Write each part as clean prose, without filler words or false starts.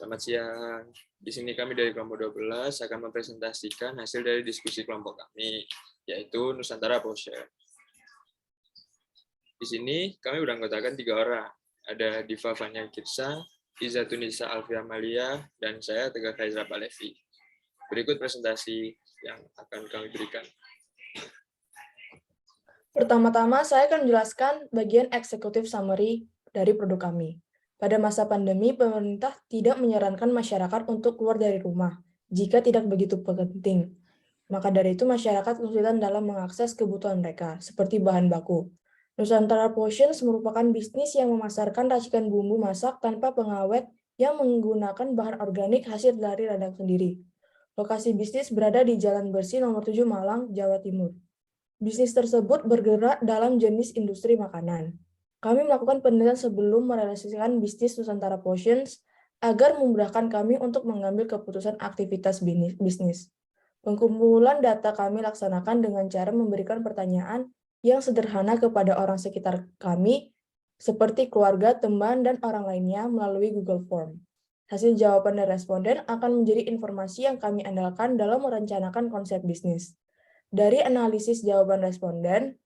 Selamat siang. Di sini kami dari kelompok 12 akan mempresentasikan hasil dari diskusi kelompok kami, yaitu Nusantara Potion. Di sini kami beranggotakan 3 orang. Ada Diva Fania Kitsa, Izatunisa Alfia Malia, dan saya Tegar Kaizra Palevi. Berikut presentasi yang akan kami berikan. Pertama-tama, saya akan menjelaskan bagian executive summary dari produk kami. Pada masa pandemi, pemerintah tidak menyarankan masyarakat untuk keluar dari rumah jika tidak begitu penting. Maka dari itu, masyarakat kesulitan dalam mengakses kebutuhan mereka, seperti bahan baku. Nusantara Potions merupakan bisnis yang memasarkan racikan bumbu masak tanpa pengawet yang menggunakan bahan organik hasil dari ladang sendiri. Lokasi bisnis berada di Jalan Bersih Nomor 7 Malang, Jawa Timur. Bisnis tersebut bergerak dalam jenis industri makanan. Kami melakukan penelitian sebelum merealisasikan bisnis Nusantara Potions agar memudahkan kami untuk mengambil keputusan aktivitas bisnis. Pengumpulan data kami laksanakan dengan cara memberikan pertanyaan yang sederhana kepada orang sekitar kami, seperti keluarga, teman, dan orang lainnya melalui Google Form. Hasil jawaban dari responden akan menjadi informasi yang kami andalkan dalam merencanakan konsep bisnis. Dari analisis jawaban responden,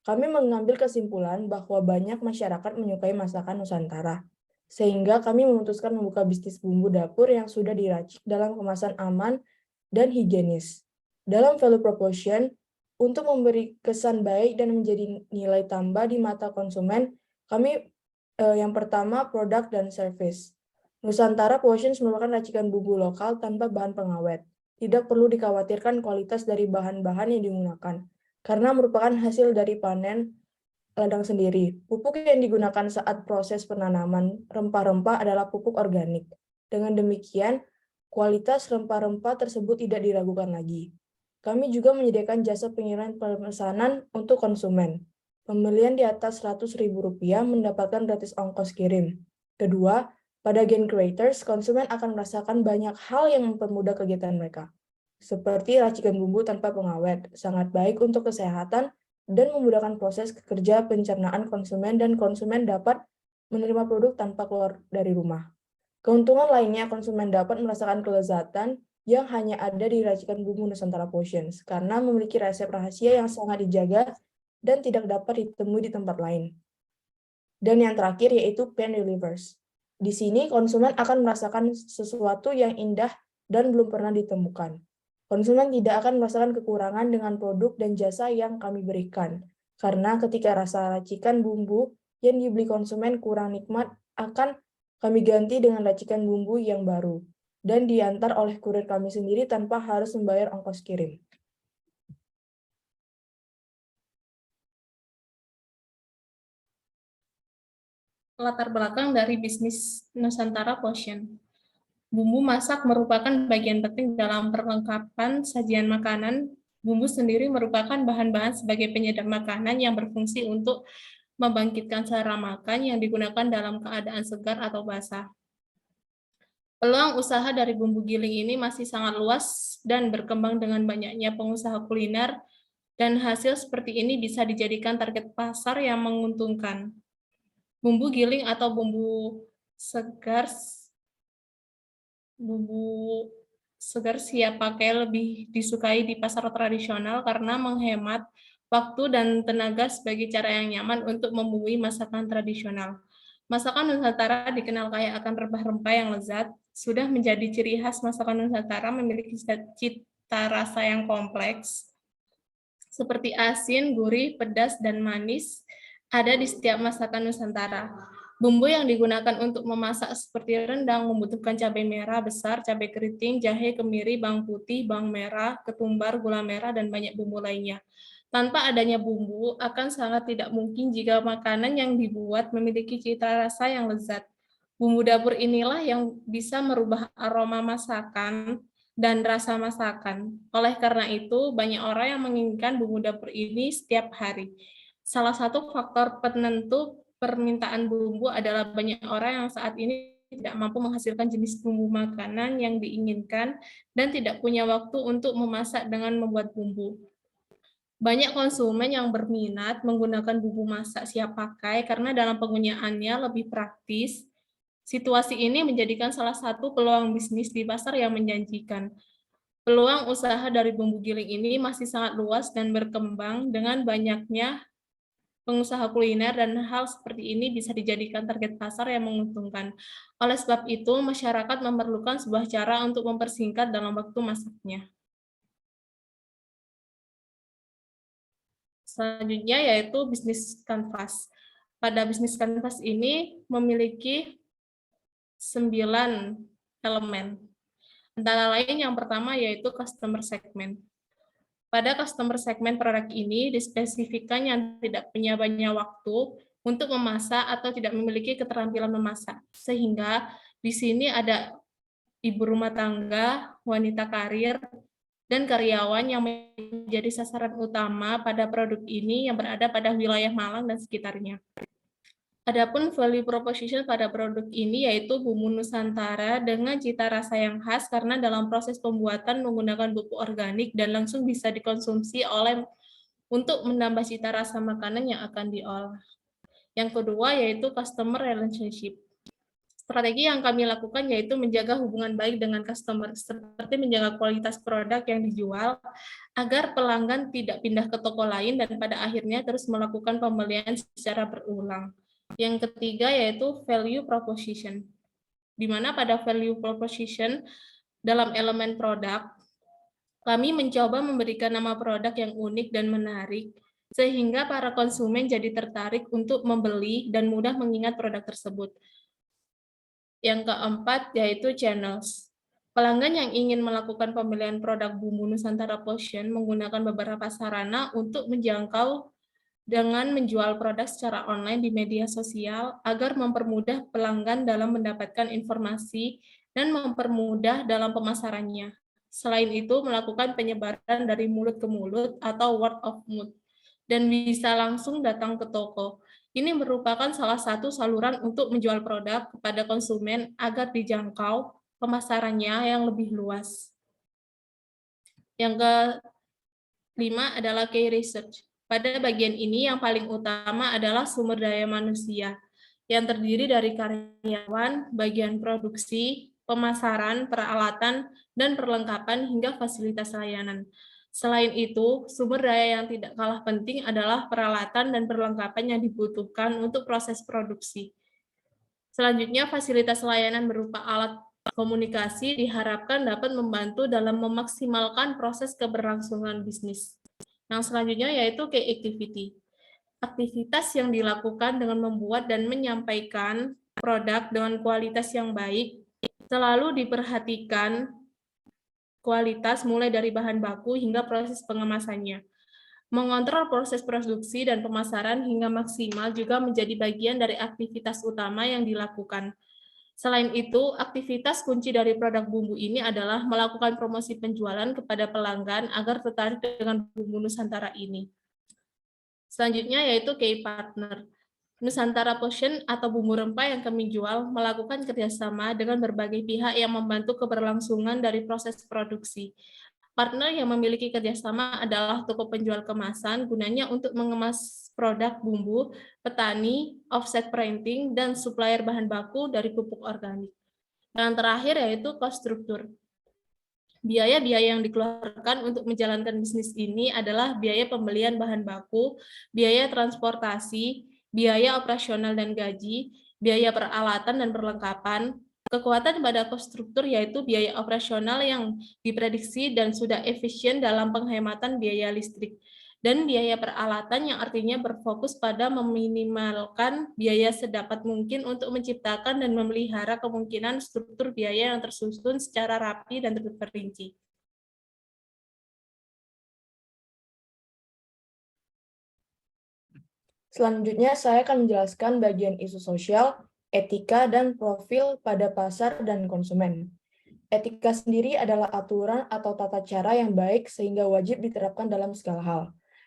kami mengambil kesimpulan bahwa banyak masyarakat menyukai masakan Nusantara, sehingga kami memutuskan membuka bisnis bumbu dapur yang sudah diracik dalam kemasan aman dan higienis. Dalam value proposition, untuk memberi kesan baik dan menjadi nilai tambah di mata konsumen, kami yang pertama produk dan service. Nusantara Potions merupakan racikan bumbu lokal tanpa bahan pengawet. Tidak perlu dikhawatirkan kualitas dari bahan-bahan yang digunakan, karena merupakan hasil dari panen ladang sendiri. Pupuk yang digunakan saat proses penanaman rempah-rempah adalah pupuk organik. Dengan demikian, kualitas rempah-rempah tersebut tidak diragukan lagi. Kami juga menyediakan jasa pengiriman pemesanan untuk konsumen. Pembelian di atas Rp100.000 mendapatkan gratis ongkos kirim. Kedua, pada Gain Creators, konsumen akan merasakan banyak hal yang mempermudah kegiatan mereka, seperti racikan bumbu tanpa pengawet, sangat baik untuk kesehatan, dan memudahkan proses kerja pencernaan konsumen, dan konsumen dapat menerima produk tanpa keluar dari rumah. Keuntungan lainnya, konsumen dapat merasakan kelezatan yang hanya ada di racikan bumbu Nusantara Potions, karena memiliki resep rahasia yang sangat dijaga dan tidak dapat ditemui di tempat lain. Dan yang terakhir yaitu pain relievers. Di sini konsumen akan merasakan sesuatu yang indah dan belum pernah ditemukan. Konsumen tidak akan merasakan kekurangan dengan produk dan jasa yang kami berikan, karena ketika rasa racikan bumbu yang dibeli konsumen kurang nikmat, akan kami ganti dengan racikan bumbu yang baru, dan diantar oleh kurir kami sendiri tanpa harus membayar ongkos kirim. Latar belakang dari bisnis Nusantara Potion. Bumbu masak merupakan bagian penting dalam perlengkapan sajian makanan. Bumbu sendiri merupakan bahan-bahan sebagai penyedap makanan yang berfungsi untuk membangkitkan selera makan yang digunakan dalam keadaan segar atau basah. Peluang usaha dari bumbu giling ini masih sangat luas dan berkembang dengan banyaknya pengusaha kuliner, dan hasil seperti ini bisa dijadikan target pasar yang menguntungkan. Bumbu giling atau bumbu segar siap pakai lebih disukai di pasar tradisional karena menghemat waktu dan tenaga sebagai cara yang nyaman untuk membumbui masakan tradisional. Masakan Nusantara dikenal kaya akan rempah-rempah yang lezat, sudah menjadi ciri khas masakan Nusantara memiliki cita rasa yang kompleks, seperti asin, gurih, pedas, dan manis, ada di setiap masakan Nusantara. Bumbu yang digunakan untuk memasak seperti rendang membutuhkan cabai merah besar, cabai keriting, jahe, kemiri, bawang putih, bawang merah, ketumbar, gula merah, dan banyak bumbu lainnya. Tanpa adanya bumbu, akan sangat tidak mungkin jika makanan yang dibuat memiliki cita rasa yang lezat. Bumbu dapur inilah yang bisa merubah aroma masakan dan rasa masakan. Oleh karena itu, banyak orang yang menginginkan bumbu dapur ini setiap hari. Salah satu faktor penentu permintaan bumbu adalah banyak orang yang saat ini tidak mampu menghasilkan jenis bumbu makanan yang diinginkan dan tidak punya waktu untuk memasak dengan membuat bumbu. Banyak konsumen yang berminat menggunakan bumbu masak siap pakai karena dalam penggunaannya lebih praktis Situasi ini menjadikan salah satu peluang bisnis di pasar yang menjanjikan. Peluang usaha dari bumbu giling ini masih sangat luas dan berkembang dengan banyaknya pengusaha kuliner, dan hal seperti ini bisa dijadikan target pasar yang menguntungkan. Oleh sebab itu, masyarakat memerlukan sebuah cara untuk mempersingkat dalam waktu masaknya. Selanjutnya yaitu bisnis kanvas. Pada bisnis kanvas ini memiliki 9 elemen. Antara lain yang pertama yaitu customer segment. Pada customer segment produk ini dispesifikkan yang tidak punya banyak waktu untuk memasak atau tidak memiliki keterampilan memasak. Sehingga di sini ada ibu rumah tangga, wanita karir, dan karyawan yang menjadi sasaran utama pada produk ini yang berada pada wilayah Malang dan sekitarnya. Adapun value proposition pada produk ini yaitu bumbu Nusantara dengan cita rasa yang khas karena dalam proses pembuatan menggunakan pupuk organik dan langsung bisa dikonsumsi untuk menambah cita rasa makanan yang akan diolah. Yang kedua yaitu customer relationship. Strategi yang kami lakukan yaitu menjaga hubungan baik dengan customer, seperti menjaga kualitas produk yang dijual agar pelanggan tidak pindah ke toko lain dan pada akhirnya terus melakukan pembelian secara berulang. Yang ketiga yaitu value proposition, di mana pada value proposition dalam elemen produk, kami mencoba memberikan nama produk yang unik dan menarik, sehingga para konsumen jadi tertarik untuk membeli dan mudah mengingat produk tersebut. Yang keempat yaitu channels. Pelanggan yang ingin melakukan pembelian produk bumbu Nusantara Potion menggunakan beberapa sarana untuk menjangkau dengan menjual produk secara online di media sosial agar mempermudah pelanggan dalam mendapatkan informasi dan mempermudah dalam pemasarannya. Selain itu, melakukan penyebaran dari mulut ke mulut atau word of mouth, dan bisa langsung datang ke toko. Ini merupakan salah satu saluran untuk menjual produk kepada konsumen agar dijangkau pemasarannya yang lebih luas. Yang kelima adalah key research. Pada bagian ini yang paling utama adalah sumber daya manusia, yang terdiri dari karyawan, bagian produksi, pemasaran, peralatan, dan perlengkapan hingga fasilitas layanan. Selain itu, sumber daya yang tidak kalah penting adalah peralatan dan perlengkapan yang dibutuhkan untuk proses produksi. Selanjutnya, fasilitas layanan berupa alat komunikasi diharapkan dapat membantu dalam memaksimalkan proses keberlangsungan bisnis. Yang selanjutnya yaitu key activity. Aktivitas yang dilakukan dengan membuat dan menyampaikan produk dengan kualitas yang baik, selalu diperhatikan kualitas mulai dari bahan baku hingga proses pengemasannya. Mengontrol proses produksi dan pemasaran hingga maksimal juga menjadi bagian dari aktivitas utama yang dilakukan. Selain itu, aktivitas kunci dari produk bumbu ini adalah melakukan promosi penjualan kepada pelanggan agar tertarik dengan bumbu Nusantara ini. Selanjutnya yaitu key partner. Nusantara Potion atau bumbu rempah yang kami jual melakukan kerjasama dengan berbagai pihak yang membantu keberlangsungan dari proses produksi. Partner yang memiliki kerjasama adalah toko penjual kemasan, gunanya untuk mengemas produk bumbu, petani, offset printing, dan supplier bahan baku dari pupuk organik. Yang terakhir yaitu cost struktur. Biaya-biaya yang dikeluarkan untuk menjalankan bisnis ini adalah biaya pembelian bahan baku, biaya transportasi, biaya operasional dan gaji, biaya peralatan dan perlengkapan. Kekuatan pada cost struktur yaitu biaya operasional yang diprediksi dan sudah efisien dalam penghematan biaya listrik, dan biaya peralatan yang artinya berfokus pada meminimalkan biaya sedapat mungkin untuk menciptakan dan memelihara kemungkinan struktur biaya yang tersusun secara rapi dan terperinci. Selanjutnya, saya akan menjelaskan bagian isu sosial, etika, dan profil pada pasar dan konsumen. Etika sendiri adalah aturan atau tata cara yang baik sehingga wajib diterapkan dalam segala hal.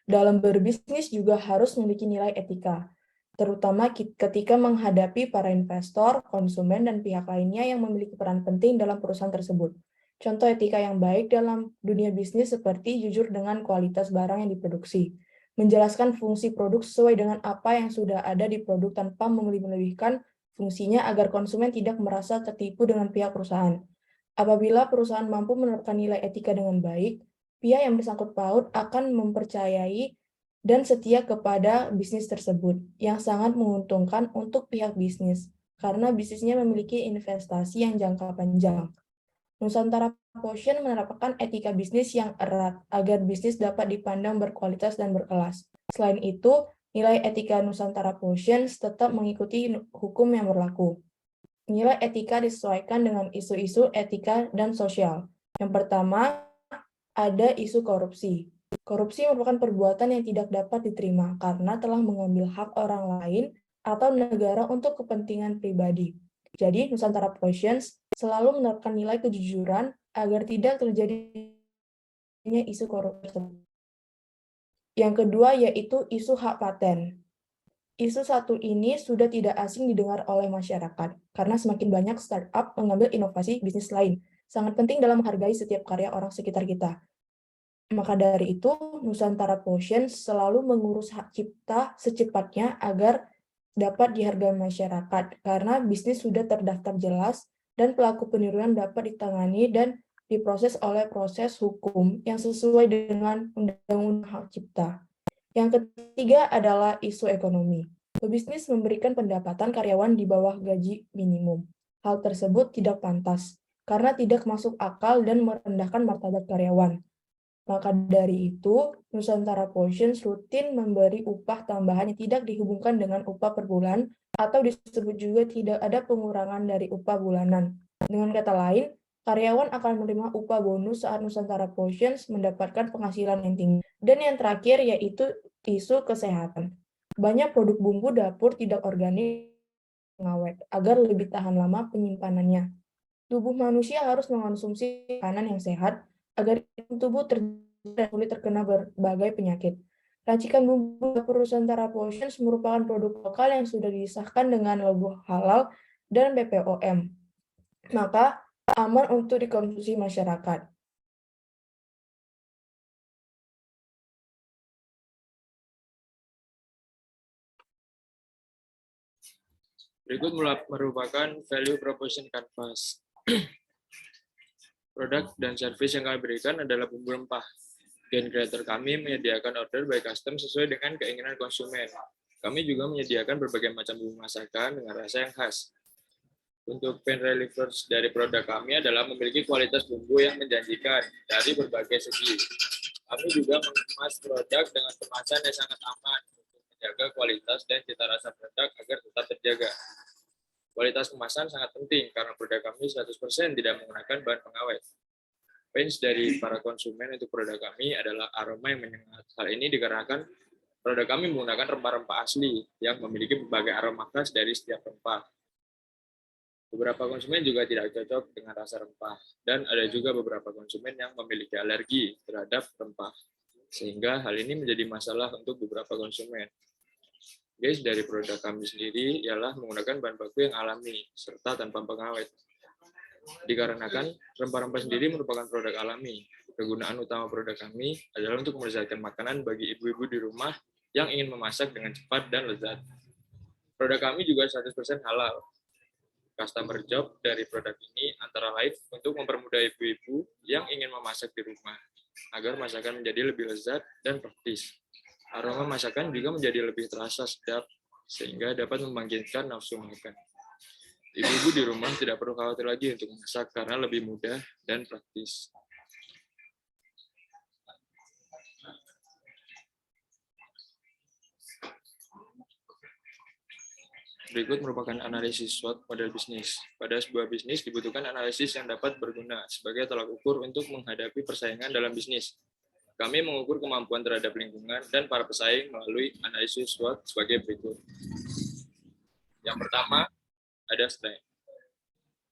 Dalam berbisnis juga harus memiliki nilai etika, terutama ketika menghadapi para investor, konsumen, dan pihak lainnya yang memiliki peran penting dalam perusahaan tersebut. Contoh etika yang baik dalam dunia bisnis seperti jujur dengan kualitas barang yang diproduksi, menjelaskan fungsi produk sesuai dengan apa yang sudah ada di produk tanpa melebih-lebihkan Fungsinya agar konsumen tidak merasa tertipu dengan pihak perusahaan. Apabila perusahaan mampu menerapkan nilai etika dengan baik, pihak yang bersangkut paut akan mempercayai dan setia kepada bisnis tersebut, yang sangat menguntungkan untuk pihak bisnis, karena bisnisnya memiliki investasi yang jangka panjang. Nusantara Potion menerapkan etika bisnis yang erat agar bisnis dapat dipandang berkualitas dan berkelas. Selain itu, nilai etika Nusantara Potion tetap mengikuti hukum yang berlaku. Nilai etika disesuaikan dengan isu-isu etika dan sosial. Yang pertama, ada isu korupsi. Korupsi merupakan perbuatan yang tidak dapat diterima karena telah mengambil hak orang lain atau negara untuk kepentingan pribadi. Jadi, Nusantara Potions selalu menerapkan nilai kejujuran agar tidak terjadinya isu korupsi. Yang kedua yaitu isu hak paten. Isu satu ini sudah tidak asing didengar oleh masyarakat, karena semakin banyak startup mengambil inovasi bisnis lain. Sangat penting dalam menghargai setiap karya orang sekitar kita. Maka dari itu, Nusantara Potion selalu mengurus hak cipta secepatnya agar dapat dihargai masyarakat, karena bisnis sudah terdaftar jelas dan pelaku peniruan dapat ditangani dan diproses oleh proses hukum yang sesuai dengan Undang-Undang Hak Cipta. Yang ketiga adalah isu ekonomi. Pebisnis memberikan pendapatan karyawan di bawah gaji minimum. Hal tersebut tidak pantas, karena tidak masuk akal dan merendahkan martabat karyawan. Maka dari itu, Nusantara Potions rutin memberi upah tambahan yang tidak dihubungkan dengan upah per bulan, atau disebut juga tidak ada pengurangan dari upah bulanan. Dengan kata lain, karyawan akan menerima upah bonus saat Nusantara Potions mendapatkan penghasilan yang tinggi. Dan yang terakhir yaitu isu kesehatan. Banyak produk bumbu dapur tidak organik pengawet agar lebih tahan lama penyimpanannya. Tubuh manusia harus mengonsumsi makanan yang sehat agar tubuh dan sulit terkena berbagai penyakit. Racikan bumbu dapur Nusantara Potions merupakan produk lokal yang sudah disahkan dengan logo halal dan BPOM, maka aman untuk dikonsumsi masyarakat. Berikut merupakan value proposition canvas. Produk dan service yang kami berikan adalah bumbu rempah. Gen creator kami menyediakan order by custom sesuai dengan keinginan konsumen. Kami juga menyediakan berbagai macam bumbu masakan dengan rasa yang khas. Untuk pain relievers dari produk kami adalah memiliki kualitas bumbu yang menjanjikan dari berbagai segi. Kami juga mengemas produk dengan kemasan yang sangat aman untuk menjaga kualitas dan cita rasa produk agar tetap terjaga. Kualitas kemasan sangat penting karena produk kami 100% tidak menggunakan bahan pengawet. Range dari para konsumen untuk produk kami adalah aroma yang menyengat. Hal ini dikarenakan produk kami menggunakan rempah-rempah asli yang memiliki berbagai aroma khas dari setiap rempah. Beberapa konsumen juga tidak cocok dengan rasa rempah, dan ada juga beberapa konsumen yang memiliki alergi terhadap rempah, sehingga hal ini menjadi masalah untuk beberapa konsumen. Guys, dari produk kami sendiri ialah menggunakan bahan baku yang alami, serta tanpa pengawet. Dikarenakan rempah-rempah sendiri merupakan produk alami, kegunaan utama produk kami adalah untuk melezatkan makanan bagi ibu-ibu di rumah yang ingin memasak dengan cepat dan lezat. Produk kami juga 100% halal. Customer job dari produk ini antara lain untuk mempermudah ibu-ibu yang ingin memasak di rumah, agar masakan menjadi lebih lezat dan praktis. Aroma masakan juga menjadi lebih terasa sedap, sehingga dapat membangkitkan nafsu makan. Ibu-ibu di rumah tidak perlu khawatir lagi untuk memasak karena lebih mudah dan praktis. Berikut merupakan analisis SWOT model bisnis. Pada sebuah bisnis dibutuhkan analisis yang dapat berguna sebagai tolak ukur untuk menghadapi persaingan dalam bisnis. Kami mengukur kemampuan terhadap lingkungan dan para pesaing melalui analisis SWOT sebagai berikut. Yang pertama, ada strength.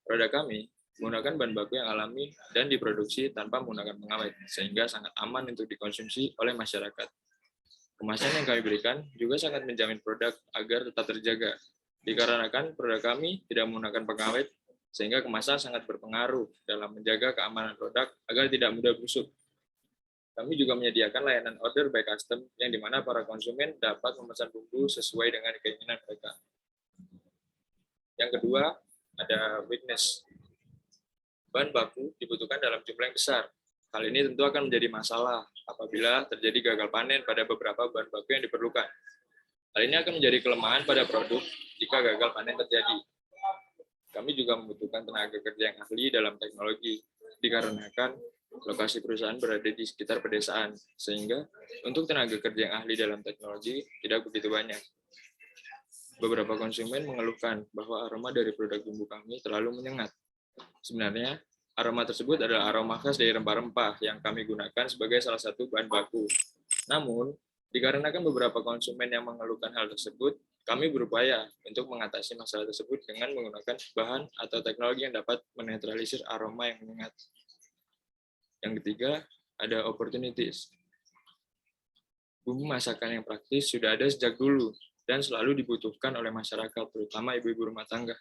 Produk kami menggunakan bahan baku yang alami dan diproduksi tanpa menggunakan pengawet, sehingga sangat aman untuk dikonsumsi oleh masyarakat. Kemasan yang kami berikan juga sangat menjamin produk agar tetap terjaga. Dikarenakan produk kami tidak menggunakan pengawet, sehingga kemasan sangat berpengaruh dalam menjaga keamanan produk agar tidak mudah busuk. Kami juga menyediakan layanan order by custom, yang dimana para konsumen dapat memesan bumbu sesuai dengan keinginan mereka. Yang kedua, ada weakness. Bahan baku dibutuhkan dalam jumlah yang besar. Hal ini tentu akan menjadi masalah apabila terjadi gagal panen pada beberapa bahan baku yang diperlukan. Hal ini akan menjadi kelemahan pada produk jika gagal panen terjadi. Kami juga membutuhkan tenaga kerja yang ahli dalam teknologi, dikarenakan lokasi perusahaan berada di sekitar pedesaan, sehingga untuk tenaga kerja yang ahli dalam teknologi tidak begitu banyak. Beberapa konsumen mengeluhkan bahwa aroma dari produk bumbu kami terlalu menyengat. Sebenarnya, aroma tersebut adalah aroma khas dari rempah-rempah yang kami gunakan sebagai salah satu bahan baku. Namun, dikarenakan beberapa konsumen yang mengeluhkan hal tersebut, kami berupaya untuk mengatasi masalah tersebut dengan menggunakan bahan atau teknologi yang dapat menetralisir aroma yang menyengat. Yang ketiga, ada opportunities. Bumbu masakan yang praktis sudah ada sejak dulu dan selalu dibutuhkan oleh masyarakat, terutama ibu-ibu rumah tangga.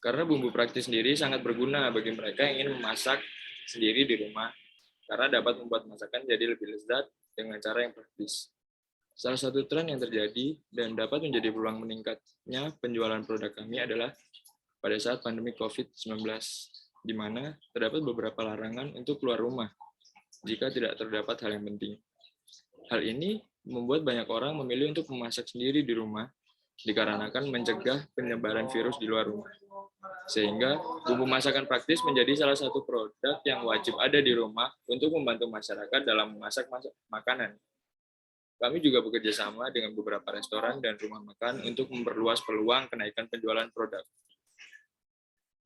Karena bumbu praktis sendiri sangat berguna bagi mereka yang ingin memasak sendiri di rumah, karena dapat membuat masakan jadi lebih lezat dengan cara yang praktis. Salah satu tren yang terjadi dan dapat menjadi peluang meningkatnya penjualan produk kami adalah pada saat pandemi COVID-19, di mana terdapat beberapa larangan untuk keluar rumah jika tidak terdapat hal yang penting. Hal ini membuat banyak orang memilih untuk memasak sendiri di rumah, dikarenakan mencegah penyebaran virus di luar rumah. Sehingga bumbu masakan praktis menjadi salah satu produk yang wajib ada di rumah untuk membantu masyarakat dalam memasak makanan. Kami juga bekerja sama dengan beberapa restoran dan rumah makan untuk memperluas peluang kenaikan penjualan produk.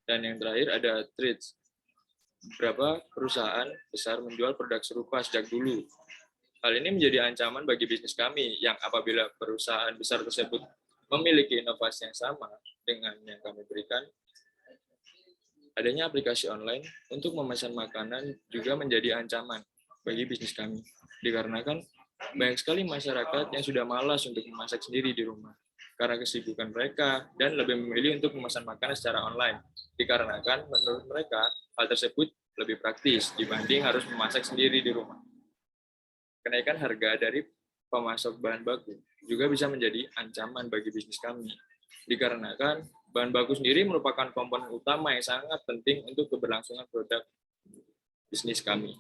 Dan yang terakhir ada treats. Beberapa perusahaan besar menjual produk serupa sejak dulu. Hal ini menjadi ancaman bagi bisnis kami yang apabila perusahaan besar tersebut memiliki inovasi yang sama dengan yang kami berikan, adanya aplikasi online untuk memesan makanan juga menjadi ancaman bagi bisnis kami. Dikarenakan banyak sekali masyarakat yang sudah malas untuk memasak sendiri di rumah karena kesibukan mereka dan lebih memilih untuk memesan makanan secara online. Dikarenakan menurut mereka hal tersebut lebih praktis dibanding harus memasak sendiri di rumah. Kenaikan harga dari pemasok bahan baku juga bisa menjadi ancaman bagi bisnis kami. Dikarenakan bahan baku sendiri merupakan komponen utama yang sangat penting untuk keberlangsungan produk bisnis kami.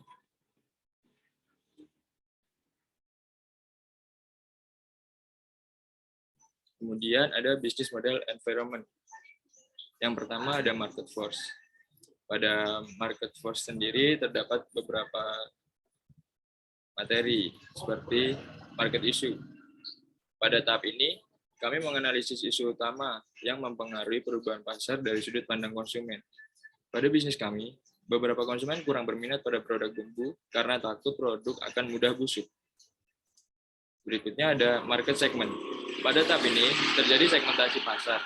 Kemudian ada business model environment. Yang pertama ada market force. Pada market force sendiri terdapat beberapa materi seperti market issue. Pada tahap ini, kami menganalisis isu utama yang mempengaruhi perubahan pasar dari sudut pandang konsumen. Pada bisnis kami, beberapa konsumen kurang berminat pada produk bumbu karena takut produk akan mudah busuk. Berikutnya ada market segment. Pada tahap ini, terjadi segmentasi pasar,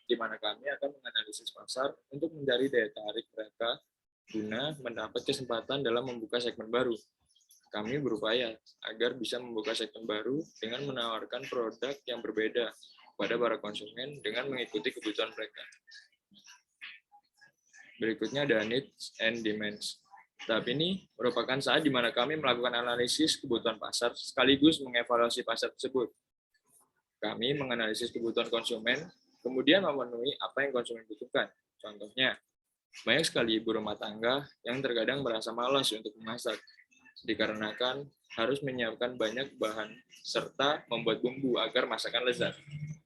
di mana kami akan menganalisis pasar untuk mencari daya tarik mereka guna mendapat kesempatan dalam membuka segmen baru. Kami berupaya agar bisa membuka segmen baru dengan menawarkan produk yang berbeda kepada para konsumen dengan mengikuti kebutuhan mereka. Berikutnya ada needs and demands. Tahap ini merupakan saat di mana kami melakukan analisis kebutuhan pasar sekaligus mengevaluasi pasar tersebut. Kami menganalisis kebutuhan konsumen, kemudian memenuhi apa yang konsumen butuhkan. Contohnya, banyak sekali ibu rumah tangga yang terkadang merasa malas untuk memasak, dikarenakan harus menyiapkan banyak bahan serta membuat bumbu agar masakan lezat.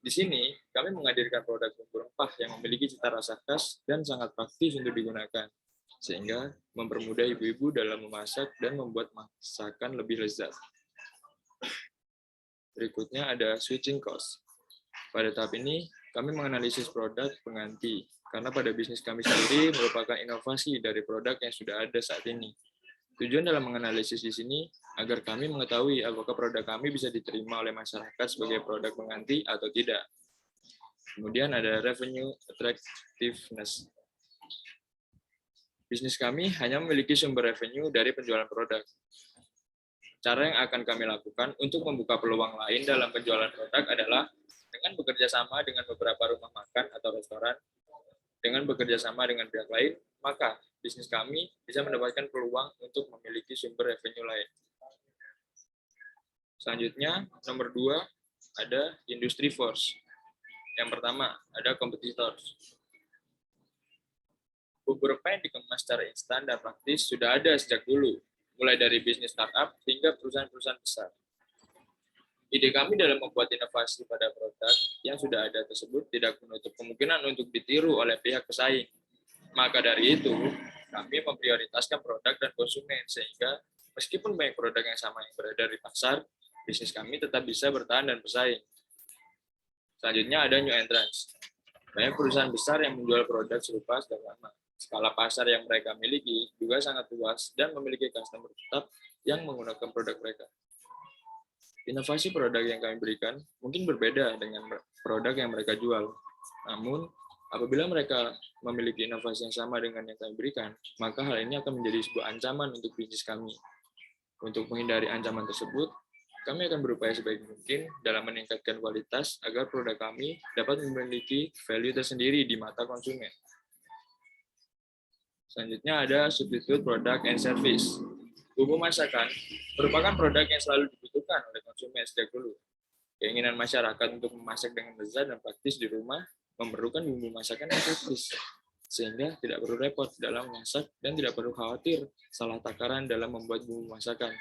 Di sini, kami menghadirkan produk bumbu rempah yang memiliki cita rasa khas dan sangat praktis untuk digunakan, sehingga mempermudah ibu-ibu dalam memasak dan membuat masakan lebih lezat. Berikutnya ada switching cost. Pada tahap ini, kami menganalisis produk pengganti, karena pada bisnis kami sendiri merupakan inovasi dari produk yang sudah ada saat ini. Tujuan dalam menganalisis di sini agar kami mengetahui apakah produk kami bisa diterima oleh masyarakat sebagai produk pengganti atau tidak. Kemudian ada revenue attractiveness. Bisnis kami hanya memiliki sumber revenue dari penjualan produk. Cara yang akan kami lakukan untuk membuka peluang lain dalam penjualan produk adalah dengan bekerja sama dengan beberapa rumah makan atau restoran. Dengan bekerja sama dengan pihak lain, maka bisnis kami bisa mendapatkan peluang untuk memiliki sumber revenue lain. Selanjutnya, nomor 2, ada industry force. Yang pertama, ada competitors. Beberapa yang dikemas secara instan dan praktis sudah ada sejak dulu, mulai dari bisnis startup hingga perusahaan-perusahaan besar. Ide kami dalam membuat inovasi pada produk yang sudah ada tersebut tidak menutup kemungkinan untuk ditiru oleh pihak pesaing. Maka dari itu, kami memprioritaskan produk dan konsumen, sehingga meskipun banyak produk yang sama yang beredar di pasar, bisnis kami tetap bisa bertahan dan bersaing. Selanjutnya ada new entrants. Banyak perusahaan besar yang menjual produk serupa sejak lama. Skala pasar yang mereka miliki juga sangat luas dan memiliki customer tetap yang menggunakan produk mereka. Inovasi produk yang kami berikan mungkin berbeda dengan produk yang mereka jual. Namun, apabila mereka memiliki inovasi yang sama dengan yang kami berikan, maka hal ini akan menjadi sebuah ancaman untuk bisnis kami. Untuk menghindari ancaman tersebut, kami akan berupaya sebaik mungkin dalam meningkatkan kualitas agar produk kami dapat memiliki value tersendiri di mata konsumen. Selanjutnya ada substitute product and service. Bumbu masakan merupakan produk yang selalu dibutuhkan oleh konsumen sejak dulu. Keinginan masyarakat untuk memasak dengan lezat dan praktis di rumah memerlukan bumbu masakan yang praktis, sehingga tidak perlu repot dalam memasak dan tidak perlu khawatir salah takaran dalam membuat bumbu masakan.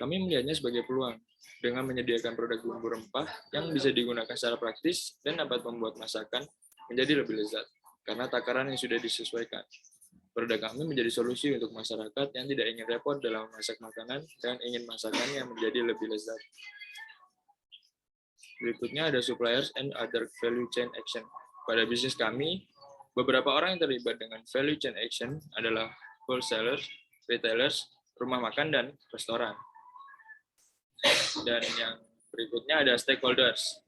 Kami melihatnya sebagai peluang dengan menyediakan produk bumbu rempah yang bisa digunakan secara praktis dan dapat membuat masakan menjadi lebih lezat karena takaran yang sudah disesuaikan. Produk kami menjadi solusi untuk masyarakat yang tidak ingin repot dalam memasak makanan dan ingin masakannya menjadi lebih lezat. Berikutnya ada suppliers and other value chain action. Pada bisnis kami, beberapa orang yang terlibat dengan value chain action adalah wholesalers, retailers, rumah makan, dan restoran. Dan yang berikutnya ada stakeholders.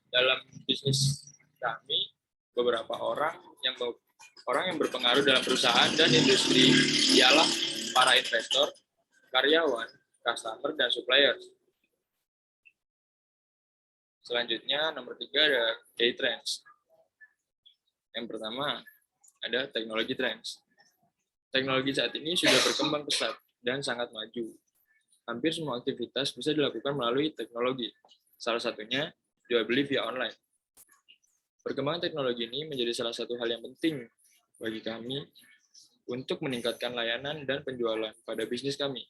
Dalam bisnis kami, beberapa orang yang berpengaruh dalam perusahaan dan industri ialah para investor, karyawan, customer, dan suppliers. Selanjutnya, nomor 3 ada key trends. Yang pertama, ada teknologi trends. Teknologi saat ini sudah berkembang pesat dan sangat maju. Hampir semua aktivitas bisa dilakukan melalui teknologi. Salah satunya, jual beli via online. Perkembangan teknologi ini menjadi salah satu hal yang penting bagi kami untuk meningkatkan layanan dan penjualan pada bisnis kami.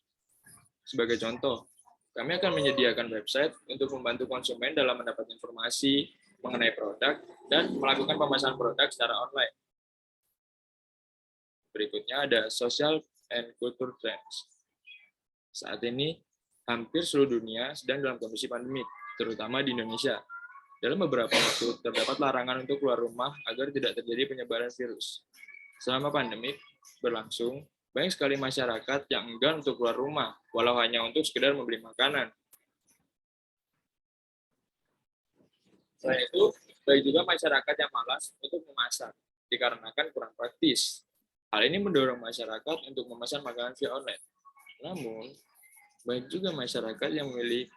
Sebagai contoh, kami akan menyediakan website untuk membantu konsumen dalam mendapat informasi mengenai produk dan melakukan pemasaran produk secara online. Berikutnya ada social and culture trends. Saat ini, hampir seluruh dunia sedang dalam kondisi pandemik, terutama di Indonesia. Dalam beberapa waktu, terdapat larangan untuk keluar rumah agar tidak terjadi penyebaran virus. Selama pandemik berlangsung, banyak sekali masyarakat yang enggan untuk keluar rumah, walau hanya untuk sekedar membeli makanan. Selain itu, banyak juga masyarakat yang malas untuk memasak, dikarenakan kurang praktis. Hal ini mendorong masyarakat untuk memesan makanan via online. Namun, banyak juga masyarakat yang memilih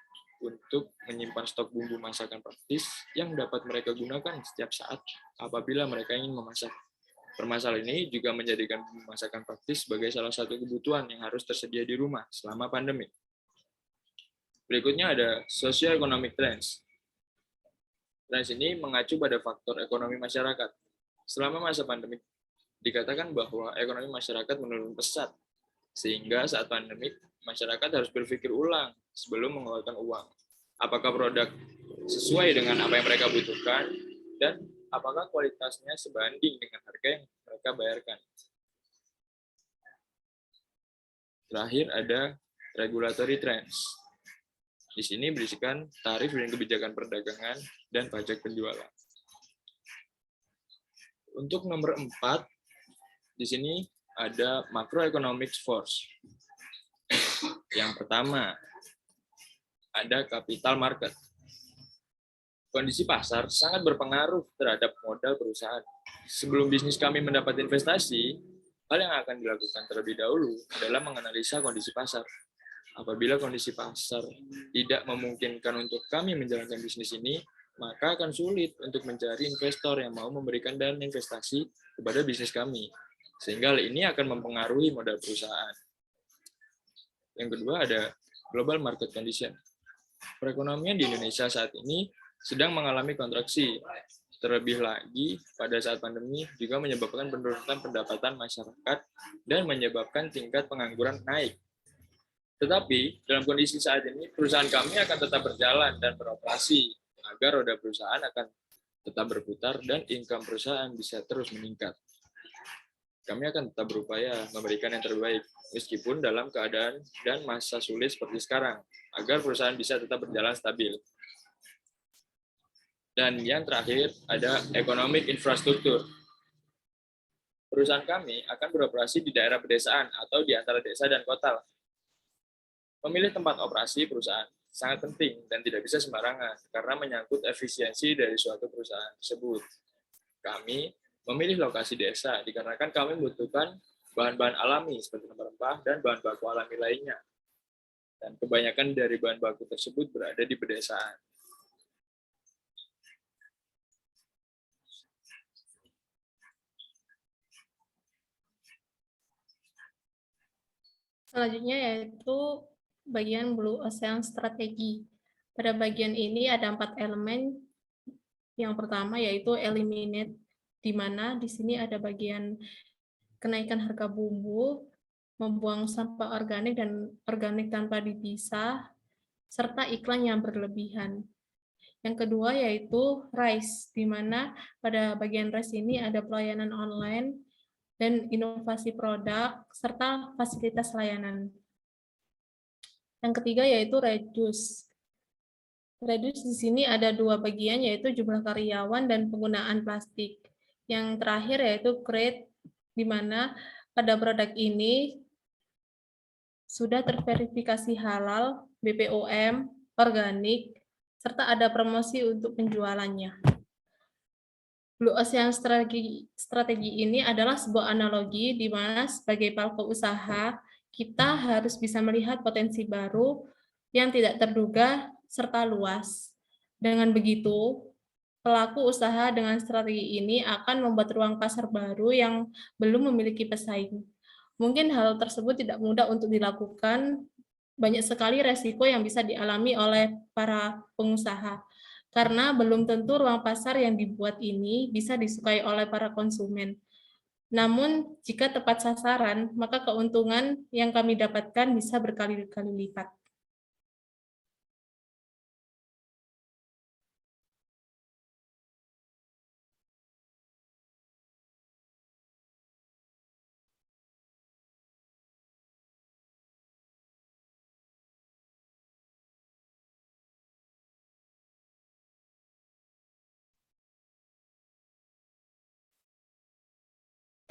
untuk menyimpan stok bumbu masakan praktis yang dapat mereka gunakan setiap saat apabila mereka ingin memasak. Permasalahan ini juga menjadikan bumbu masakan praktis sebagai salah satu kebutuhan yang harus tersedia di rumah selama pandemi. Berikutnya ada socio-economic trends. Trends ini mengacu pada faktor ekonomi masyarakat. Selama masa pandemi, dikatakan bahwa ekonomi masyarakat menurun pesat, sehingga saat pandemi, masyarakat harus berpikir ulang sebelum mengeluarkan uang. Apakah produk sesuai dengan apa yang mereka butuhkan, dan apakah kualitasnya sebanding dengan harga yang mereka bayarkan. Terakhir ada regulatory trends. Di sini berisikan tarif dan kebijakan perdagangan dan pajak penjualan. Untuk nomor 4, di sini ada macroeconomic force. Yang pertama, ada capital market. Kondisi pasar sangat berpengaruh terhadap modal perusahaan. Sebelum bisnis kami mendapat investasi, hal yang akan dilakukan terlebih dahulu adalah menganalisa kondisi pasar. Apabila kondisi pasar tidak memungkinkan untuk kami menjalankan bisnis ini, maka akan sulit untuk mencari investor yang mau memberikan dana investasi kepada bisnis kami. Sehingga hal ini akan mempengaruhi modal perusahaan. Yang kedua ada global market condition. Perekonomian di Indonesia saat ini sedang mengalami kontraksi. Terlebih lagi, pada saat pandemi juga menyebabkan penurunan pendapatan masyarakat dan menyebabkan tingkat pengangguran naik. Tetapi, dalam kondisi saat ini, perusahaan kami akan tetap berjalan dan beroperasi, agar roda perusahaan akan tetap berputar dan income perusahaan bisa terus meningkat. Kami akan tetap berupaya memberikan yang terbaik, meskipun dalam keadaan dan masa sulit seperti sekarang, agar perusahaan bisa tetap berjalan stabil. Dan yang terakhir, ada economic infrastruktur. Perusahaan kami akan beroperasi di daerah pedesaan atau di antara desa dan kota. Memilih tempat operasi perusahaan sangat penting dan tidak bisa sembarangan karena menyangkut efisiensi dari suatu perusahaan tersebut. Kami memilih lokasi desa dikarenakan kami membutuhkan bahan-bahan alami seperti rempah-rempah dan bahan baku alami lainnya. Dan kebanyakan dari bahan baku tersebut berada di pedesaan. Selanjutnya yaitu bagian Blue Ocean Strategi. Pada bagian ini ada 4 elemen. Yang pertama yaitu eliminate, di mana di sini ada bagian kenaikan harga bumbu, membuang sampah organik dan organik tanpa dipisah, serta iklan yang berlebihan. Yang kedua yaitu RISE, di mana pada bagian RISE ini ada pelayanan online dan inovasi produk, serta fasilitas layanan. Yang ketiga yaitu reduce. Reduce di sini ada 2 bagian, yaitu jumlah karyawan dan penggunaan plastik. Yang terakhir yaitu create, di mana pada produk ini sudah terverifikasi halal, BPOM, organik, serta ada promosi untuk penjualannya. Blue Ocean strategi ini adalah sebuah analogi di mana sebagai pelaku usaha, kita harus bisa melihat potensi baru yang tidak terduga serta luas. Dengan begitu, pelaku usaha dengan strategi ini akan membuat ruang pasar baru yang belum memiliki pesaing. Mungkin hal tersebut tidak mudah untuk dilakukan, banyak sekali resiko yang bisa dialami oleh para pengusaha. Karena belum tentu ruang pasar yang dibuat ini bisa disukai oleh para konsumen. Namun, jika tepat sasaran, maka keuntungan yang kami dapatkan bisa berkali-kali lipat.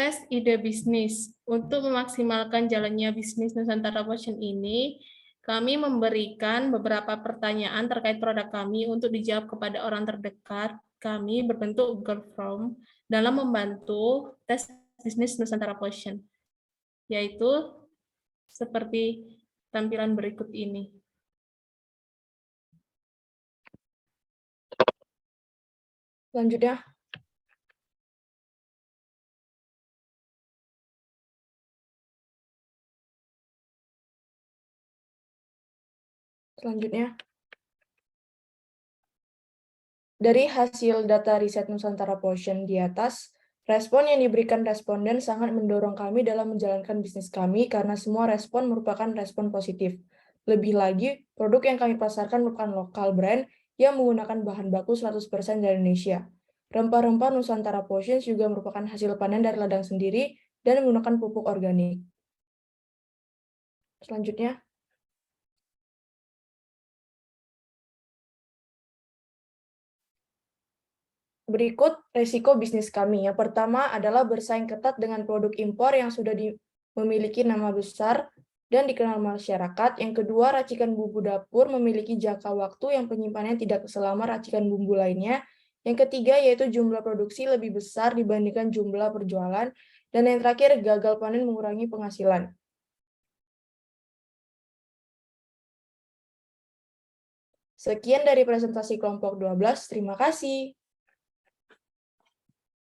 Tes ide bisnis. Untuk memaksimalkan jalannya bisnis Nusantara Potion ini, kami memberikan beberapa pertanyaan terkait produk kami untuk dijawab kepada orang terdekat kami berbentuk Google Form dalam membantu tes bisnis Nusantara Potion, yaitu seperti tampilan berikut ini. Selanjutnya, dari hasil data riset Nusantara Potion di atas, respon yang diberikan responden sangat mendorong kami dalam menjalankan bisnis kami karena semua respon merupakan respon positif. Lebih lagi, produk yang kami pasarkan merupakan lokal brand yang menggunakan bahan baku 100% dari Indonesia. Rempah-rempah Nusantara Potion juga merupakan hasil panen dari ladang sendiri dan menggunakan pupuk organik. Selanjutnya, berikut resiko bisnis kami. Yang pertama adalah bersaing ketat dengan produk impor yang sudah memiliki nama besar dan dikenal masyarakat. Yang kedua, racikan bumbu dapur memiliki jangka waktu yang penyimpanannya tidak selama racikan bumbu lainnya. Yang ketiga, yaitu jumlah produksi lebih besar dibandingkan jumlah perjualan. Dan yang terakhir, gagal panen mengurangi penghasilan. Sekian dari presentasi kelompok 12. Terima kasih.